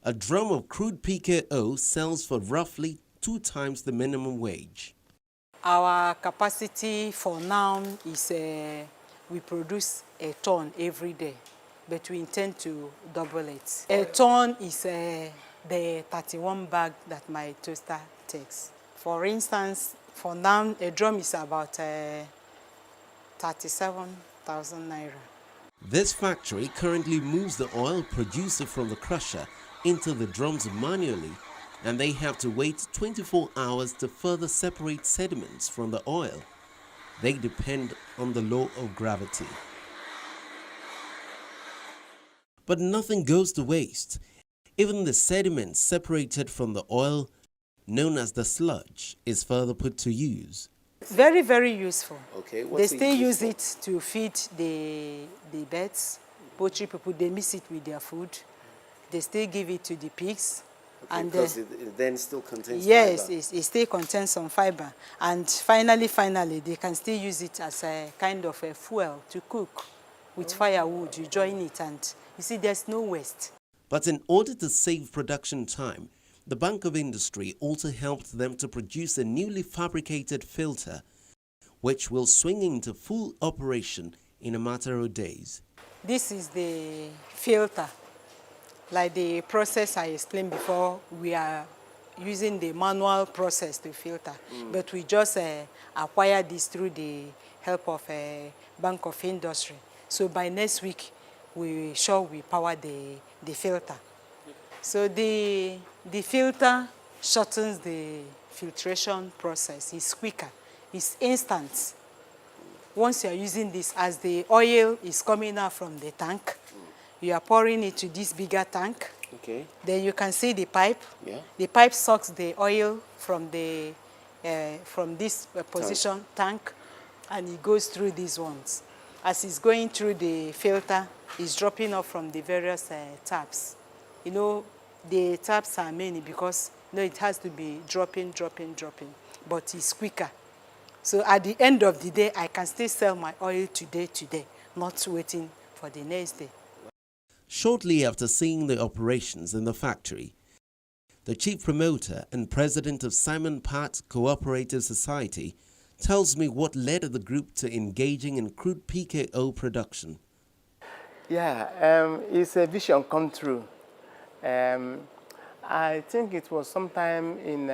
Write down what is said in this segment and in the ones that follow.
A drum of crude PKO sells for roughly 2 times the minimum wage. Our capacity for now is we produce a ton every day, but we intend to double it. A ton is the 31 bag that my toaster takes. For instance, for now, a drum is about 37,000 naira. This factory currently moves the oil produced from the crusher into the drums manually, and they have to wait 24 hours to further separate sediments from the oil. They depend on the law of gravity. But nothing goes to waste. Even the sediment separated from the oil, known as the sludge, is further put to use. Very, very useful. Okay, They still use it to feed the birds. Poultry people, they mix it with their food. They still give it to the pigs. Okay, and because it then still contains yes, fiber. it still contains some fiber. And finally, they can still use it as a kind of a fuel to cook with firewood. You join it and you see there's no waste. But in order to save production time, the Bank of Industry also helped them to produce a newly fabricated filter, which will swing into full operation in a matter of days. This is the filter. Like the process I explained before, we are using the manual process to filter, but we just acquired this through the help of Bank of Industry. So by next week, we power the filter. So the filter shortens the filtration process. It's quicker. It's instant. Once you are using this, as the oil is coming out from the tank, you are pouring it to this bigger tank. Okay. Then you can see the pipe. Yeah. The pipe sucks the oil from the from this position tank, and it goes through these ones. As it's going through the filter, it's dropping off from the various taps. You know, the taps are many because it has to be dropping, but it's quicker. So at the end of the day, I can still sell my oil today, not waiting for the next day. Shortly after seeing the operations in the factory, the chief promoter and president of Simon Pat Cooperative Society tells me what led the group to engaging in crude PKO production. Yeah, it's a vision come true. I think it was sometime in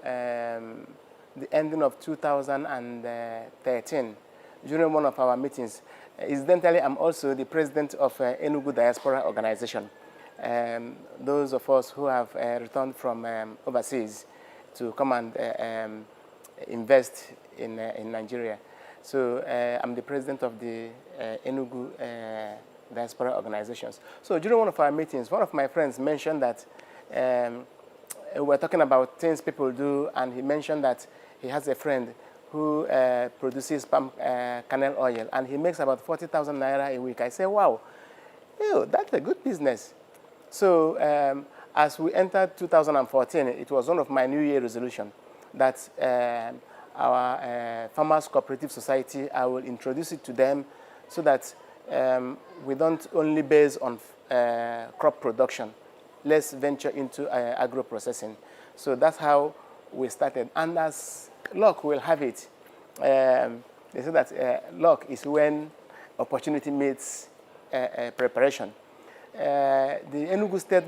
the ending of 2013, during one of our meetings. Incidentally, I'm also the president of Enugu Diaspora Organization. Those of us who have returned from overseas to come and invest in Nigeria. So I'm the president of the Enugu Diaspora Organizations. So during one of our meetings, one of my friends mentioned that we were talking about things people do, and he mentioned that he has a friend who produces palm kernel oil, and he makes about 40,000 naira a week. I say, wow, ew, that's a good business. So as we entered 2014, it was one of my New Year resolution that our Farmers Cooperative Society, I will introduce it to them so that we don't only base on crop production. Let's venture into agro-processing. So that's how we started. And as luck will have it, they say that luck is when opportunity meets preparation. The Enugu State